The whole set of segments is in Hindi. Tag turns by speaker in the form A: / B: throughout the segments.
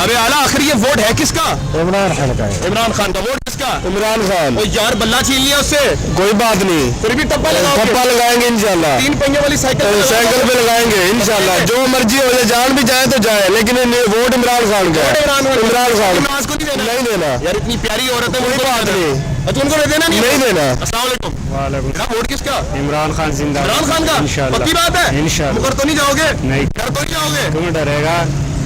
A: जनाब आला आखिर ये वोट है किसका?
B: इमरान खान का है।
A: इमरान खान का वोट किसका?
B: इमरान खान।
A: ओ यार बल्ला छीन लिया उससे।
B: कोई बात नहीं,
A: फिर भी टप्पा
B: टप्पा लगाएंगे इंशाल्लाह।
A: 3 पहिए वाली
B: साइकिल पे लगाएंगे इंशाल्लाह। जो मर्जी हो जाए, जान भी जाए तो जाए, लेकिन वोट इमरान खान का है। इमरान खान
A: नमाज को नहीं
B: देना
A: यार, इतनी प्यारी औरत है।
B: कोई बात नहीं,
A: तो उनको देना नहीं
B: देना।
A: अस्सलाम वालेकुम। वोट किसका?
B: इमरान खान जिंदाबाद।
A: इमरान खान का
B: इंशाल्लाह।
A: पक्की बात है?
B: इंशाल्लाह।
A: मुकर तो नहीं जाओगे?
B: नहीं।
A: डर तो नहीं जाओगे?
B: क्यों डरेगा?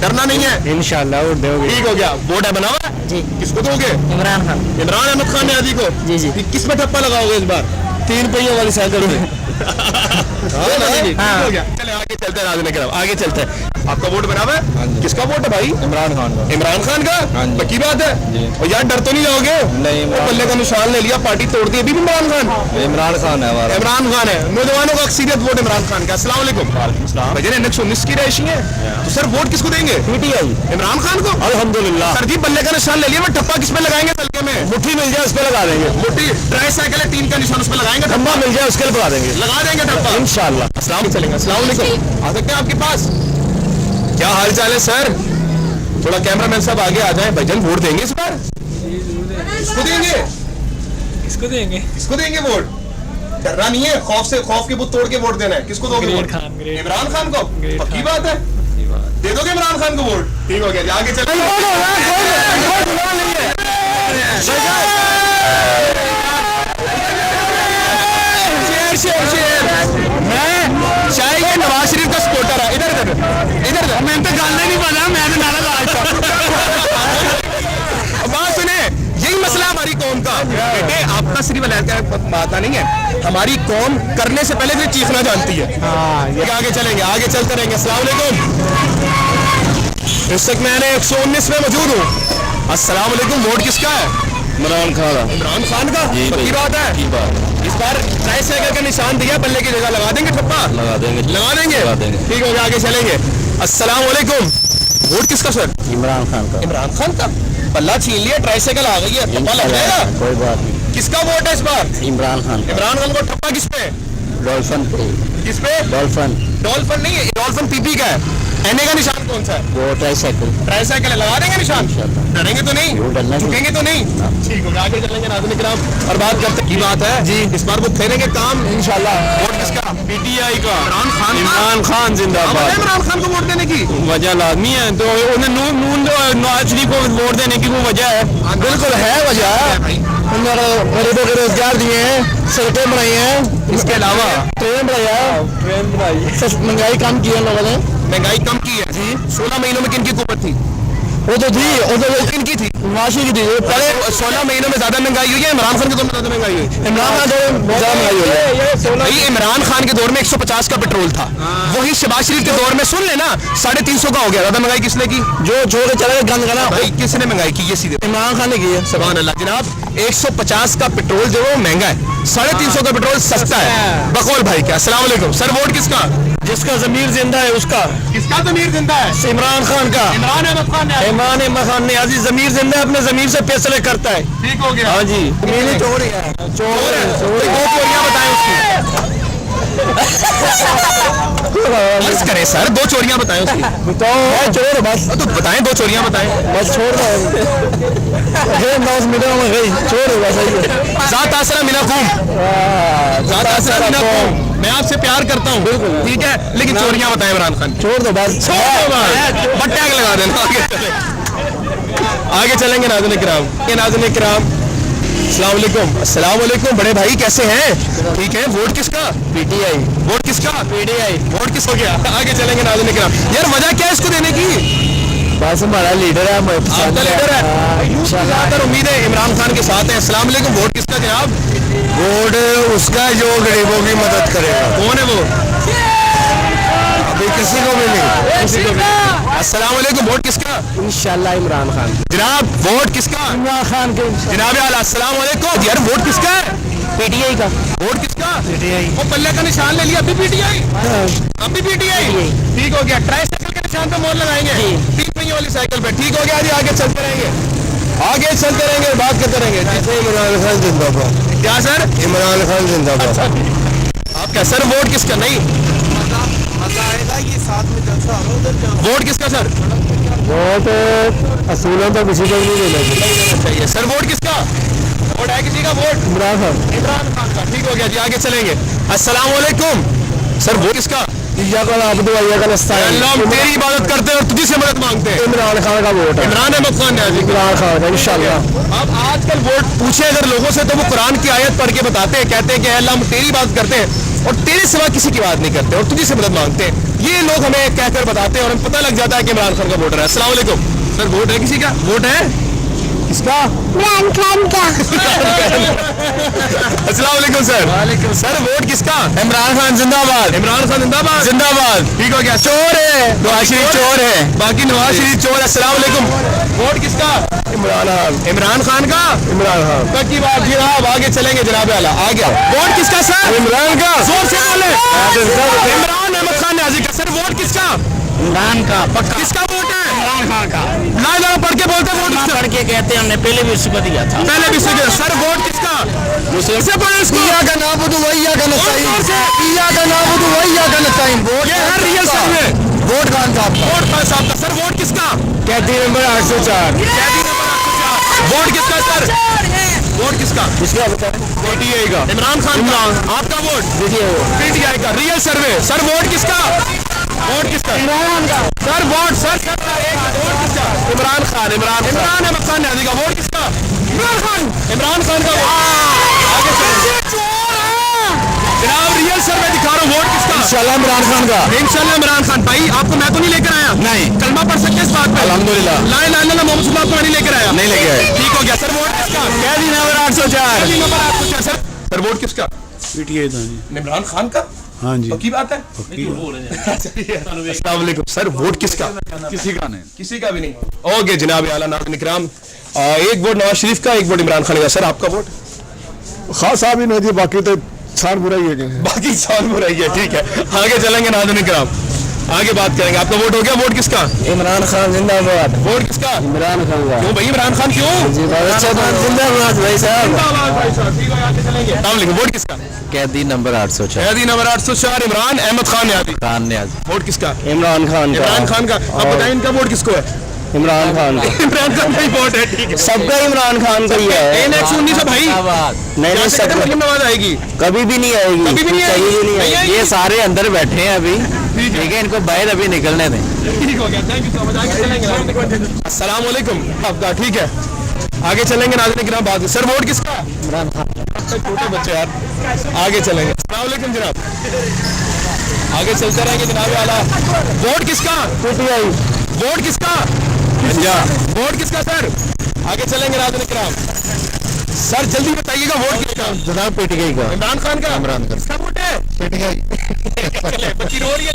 A: डरना नहीं है
B: इंशाल्लाह वोट दोगे।
A: ठीक हो गया। वोट है बना हुआ है
C: जी।
A: किसको दोगे?
C: इमरान खान।
A: इमरान अहमद खान ने को।
C: जी जी।
A: किस पे ठप्पा लगाओगे इस बार?
B: 3 पहियों वाली साइकिल पे।
A: हाँ। हो गया। चले आगे चलते हैं, आगे चलते हैं। आपका वोट बना हुआ है? किसका वोट है भाई?
B: इमरान खान का।
A: इमरान खान का पक्की बात है? और यार डर तो नहीं जाओगे?
B: नहीं।
A: बल्ले का निशान ले लिया, पार्टी तोड़ दी। अभी भी इमरान खान है
B: हमारा।
A: इमरान खान है। नौजवानों का अक्सरियत वोट इमरान खान का। अस्सलाम वालेकुम। भजन इंडेक्स 19 की रैशी है तो सर वोट किसको देंगे?
B: पीटीआई
A: इमरान खान को।
B: अल्हम्दुलिल्लाह।
A: सर जी बल्ले का निशान ले लिया, मैं ठप्पा किस पे लगाएंगे? तलके में
B: मुट्ठी मिल जाए उस पर लगा देंगे।
A: मुट्ठी ट्राई साइकिल है, 3 का निशान उस पे लगाएंगे।
B: खंबा मिल जाए उसके लगा देंगे।
A: लगा देंगे ठप्पा
B: इंशाल्लाह।
A: अस्सलाम चलेंगे। अस्सलाम वालेकुम। आ सकते हैं आपके पास? क्या हाल चाल है सर? थोड़ा कैमरामैन साहब आगे आ जाएं। भाईजान वोट देंगे इस बार? किसको देंगे? किसको देंगे वोट? डरना नहीं है, खौफ के बुत तोड़ के वोट देना है। किसको दोगे वोट? इमरान खान को। पक्की बात है? दे दोगे इमरान खान को वोट? ठीक हो गया। आगे चल। मैं शायद नवाज शरीफ का सपोर्टर है। इधर मैं तो गाने नहीं बना, मैं तो नारा बात सुने, यही मसला हमारी कौम का। बेटे आपका सिर्फ बात नहीं है, हमारी कौम करने से पहले फिर चीखना जानती है। आगे चलेंगे, आगे चलते रहेंगे। अस्सलाम वालेकुम। इस वक्त मैंने 119 में मौजूद हूँ। अस्सलाम वालेकुम। वोट किसका है?
B: इमरान खान।
A: इमरान खान का। पक्की बात है? इस बार ट्राई साइकिल का निशान दिया, बल्ले की जगह लगा देंगे ठप्पा?
B: लगा देंगे।
A: ठीक हो गया। आगे चलेंगे। अस्सलाम वालेकुम। वोट किसका सर?
B: इमरान खान का।
A: इमरान खान का। बल्ला छीन लिया, ट्राई साइकिल आ गई है, ठप्पा लग जाएगा।
B: कोई बात नहीं।
A: किसका वोट है इस बार?
B: इमरान खान।
A: इमरान खान को ठप्पा किस पे?
B: डॉल्फिन पे।
A: किस पे? डॉल्फिन नहीं है, डॉल्फिन पीपी का है। एने का निशान कौन सा है?
B: वो ट्राई
A: साइकिल लगा देंगे निशान। डरेंगे तो नहीं, झुकेंगे तो नहीं। ठीक होगा। आगे चलेंगे नाज़रीन किराम और बात करते की बात है जी। इस बार वो फेरेंगे काम इंशाल्लाह। वोट किसका? पीटीआई का। इमरान खान जिंदाबाद। इमरान खान को वोट देने की
B: वजह लाजमी है, तो उन्हें नून नवाज शरीफ को वोट देने की वो वजह है। बिल्कुल है वजह। गरीबों को रोजगार दिए हैं, सड़कें बनाई हैं,
A: इसके अलावा
B: ट्रेन बनाई, महंगाई कम की है लोगों ने।
A: महंगाई कम की है जी। 16 महीनों में किनकी हुकूमत थी?
B: वो तो थी, वो तो
A: किनकी थी?
B: माशी की थी।
A: पहले 16 महीनों में ज्यादा महंगाई हुई है इमरान खान के दौर में? ज्यादा महंगाई हुई।
B: इमरान खान ज्यादा महंगाई हुई है।
A: भाई इमरान खान के दौर में 150 का पेट्रोल था। वही शहबाज शरीफ के दौर में सुन लेना 350 का हो गया। ज्यादा महंगाई किसने की?
B: जो छोड़ के चला गया गंद का ना।
A: भाई किसने महंगाई की? ये सीधे
B: इमरान खान ने की है।
A: सुभान अल्लाह। जनाब 150 का पेट्रोल जो वो महंगा है, 350 का पेट्रोल सस्ता है। बकौल भाई क्या? अस्सलाम वालेकुम। सर वोट किसका?
B: जिसका जमीर जिंदा है उसका।
A: किसका जमीर जिंदा है?
B: इमरान खान का।
A: इमरान अहमद खान ने।
B: इमरान अहमद खान ने अजीज जमीर जिंदा है, अपने जमीर से फैसले करता है।
A: ठीक हो गया।
B: हाँ जी।
A: चोर है। दो चोरियां बताएं उसकी। बस करें सर, 2 चोरियां बताएं उसकी।
B: बताओ चोर बस।
A: तो बताएं 2 चोरियां बताएं।
B: बस छोड़ छोड़ बस।
A: ज़ात आसरा मिना कूम। ज़ात आसरा मिना कूम। मैं आपसे प्यार करता हूँ, ठीक है, लेकिन चोरियां बताएं इमरान खान।
B: छोड़ दो बस।
A: टैग लगा देना। आगे चलेंगे नाज़रीन किराम। अस्सलाम वालेकुम। अस्सलाम वालेकुम। बड़े भाई कैसे हैं? ठीक है। वोट किसका?
B: पीटीआई।
A: वोट किसका?
B: पीटीआई।
A: वोट किस हो गया? आगे चलेंगे नाज़रीन किराम। यार वजह क्या है इसको देने की?
B: बस हमारा लीडर है,
A: आपका लीडर है। ज़्यादातर उम्मीद है इमरान खान के साथ है। अस्सलाम वालेकुम। वोट किसका जनाब?
B: वोट उसका जो गरीबों की मदद करेगा।
A: कौन है वो?
B: अभी किसी को भी नहीं।
A: अस्सलाम वालेकुम। वोट किसका?
B: इंशाल्लाह इमरान खान।
A: जनाब वोट किसका?
B: इमरान खान के।
A: जनाब अस्सलाम वालेकुम। यार वोट किसका है?
B: पीटीआई का।
A: वोट किसका?
B: पीटीआई।
A: वो पल्ले का निशान ले लिया, अभी पीटीआई। अभी पीटीआई। ठीक हो गया। ट्राई साइकिल के निशान पे मोहर लगाएंगे, 3 पहियों वाली साइकिल पे। ठीक हो गया जी। आगे चलते रहेंगे, बात करते रहेंगे।
B: इमरान खान जिंदाबाद।
A: क्या सर?
B: इमरान खान जिंदाबाद।
A: आपका सर वोट किसका? नहीं
D: मजा आएगा ये
A: वोट किसका सर?
B: वोट असूलन तो किसी को भी नहीं देना
A: चाहिए सर। वोट किसका? वोट है किसी का? वोट
B: इमरान खान
A: का। ठीक हो गया जी, आगे चलेंगे। अस्सलाम वालेकुम सर, वोट किसका?
B: अल्लाह हम
A: तेरी इबादत करते हैं और तुझी से मदद मांगते हैं।
B: इमरान खान का वोट है।
A: इमरान अहमद खान ने
B: इमरान खान का इंशाल्लाह।
A: अब आजकल वोट पूछे अगर लोगों से तो वो कुरान की आयत पढ़ के बताते हैं, कहते हैं कि अल्लाह हम तेरी बात करते हैं और तेरे सिवा किसी की बात नहीं करते और तुझी से मदद मांगते हैं। ये लोग हमें कहकर बताते हैं और हमें पता लग जाता है कि इमरान खान का वोटर है। अस्सलाम वालेकुम सर, वोट है किसी का? वोट है किसका?
C: इमरान खान का।
A: अस्सलाम वालेकुम सर। वालेकुम सर, वोट किसका?
B: इमरान खान जिंदाबाद।
A: इमरान खान जिंदाबाद।
B: जिंदाबाद।
A: ठीक हो गया।
B: चोर है, नवाज शरीफ चोर है।
A: बाकी नवाज शरीफ चोर। अस्सलाम वालेकुम। वोट किसका?
B: इमरान खान।
A: इमरान खान का।
B: इमरान खान
A: पक्की बात जी। हाँ, आगे चलेंगे जनाब आला। आ गया। वोट किसका सर?
B: इमरान का।
A: जोर से बोले। इमरान अहमद खान न्याजी का। सर वोट किसका?
B: इमरान का पक्का।
A: किसका वोट है?
B: इमरान खान का।
A: ना जरा पढ़ के बोलते वोट किसका?
B: पढ़ के कहते हैं, हमने पहले भी उसको दिया था।
A: पहले भी सीखे। सर वोट किसका?
B: से पढ़े इसको। का नाम तो वही का नस्ताइन। का नाम तो वही का नस्ताइन। वोट
A: ये हर रियल सर्वे।
B: वोट खान साहब का।
A: वोट खान साहब का। सर वोट किसका?
B: कैदी नंबर 804।
A: कैदी नंबर 804। वोट किसका सर? वोट किसका?
B: किसका बताएं?
A: पीटीआई का। इमरान खान का। आपका वोट?
B: देखिए वो
A: पीटीआई का। रियल सर्वे। सर वोट किसका? वोट किसका?
B: इमरान का।
A: सर वोट सर वोट किसका? इमरान खान। इमरान अहमद खान न्याजी का। वोट किसका? इमरान खान। इमरान खान का। आगे चलेंगे जनाब, रियल सर्वे दिखा रहा हूँ। वोट किसका?
B: इंशाल्लाह इमरान खान का।
A: इंशाल्लाह इमरान खान। भाई आपको मैं तो नहीं लेकर आया।
B: नहीं।
A: कलमा पढ़ सकते इस बात पे?
B: अल्हम्दुलिल्लाह।
A: ला इलाहा इल्लल्लाह मोहम्मद रसूलुल्लाह आपको नहीं लेकर आया।
B: नहीं लेके आए।
A: ठीक हो गया सर। वोट किसका?
B: कैदी नंबर 804।
A: कैदी नंबर 804। सर वोट किसका?
B: पीटीआई था।
A: इमरान खान का।
B: हाँ जी।
A: पक्की बात है? अस्सलाम वालेकुम सर, वोट किसका?
B: किसी का नहीं।
A: किसी का भी नहीं। ओके जनाब आला नाज़रीन इकराम, एक वोट नवाज शरीफ का, एक वोट इमरान खान का। सर आपका वोट?
B: खास साहब ही नहीं थी, बाकी तो सार बुराई है।
A: बाकी साल बुराई है। ठीक है, आगे चलेंगे नाज़रीन इकराम, आगे बात करेंगे। आपका वोट हो गया? वोट किसका?
B: इमरान खान जिंदाबाद।
A: वोट किसका?
B: इमरान खान का।
A: क्यों भाई इमरान खान क्यों?
B: जिंदाबाद भाई साहब।
A: जिंदाबाद भाई साहब। ठीक है, आगे चलेंगे। वोट किसका?
B: कैदी नंबर 804।
A: कैदी नंबर 804 इमरान अहमद खान न्याजी।
B: खान न्याजी।
A: वोट किसका?
B: इमरान खान का।
A: इमरान खान का। अब बताएं इनका वोट किसको है?
B: इमरान खान का।
A: इमरान खान का ही वोट है। ठीक है,
B: सबका इमरान खान का ही है।
A: NX-19 से भाई
B: नहीं
A: सबका मरीम नवाज आएगी।
B: कभी भी नहीं आएगी।
A: कभी भी नहीं आएगी।
B: कभी भी नहीं
A: नहीं
B: आएगी। ये सारे अंदर बैठे हैं अभी। ठीक है, इनको बाहर अभी निकलने दें।
A: ठीक हो गया, थैंक यू सो मच। आगे चलेंगे। अस्सलाम वालेकुम आपका। ठीक है, आगे चलेंगे नाज़रीन किराम बात। सर वोट किसका?
B: इमरान खान।
A: छोटे बच्चे यार। आगे चलेंगे। अस्सलाम वालेकुम जनाब, आगे चलते रहेंगे जनाब आला। वोट किसका?
B: पीटीआई।
A: वोट किसका? वोट किसका सर? आगे चलेंगे नाज़रीन किराम। सर जल्दी बताइएगा वोट किसका?
B: जनाब पीटीआई का।
A: इमरान खान का।
B: इमरान खान।
A: किसका वोट है?
B: पीटीआई।
A: बच्ची रो रही है।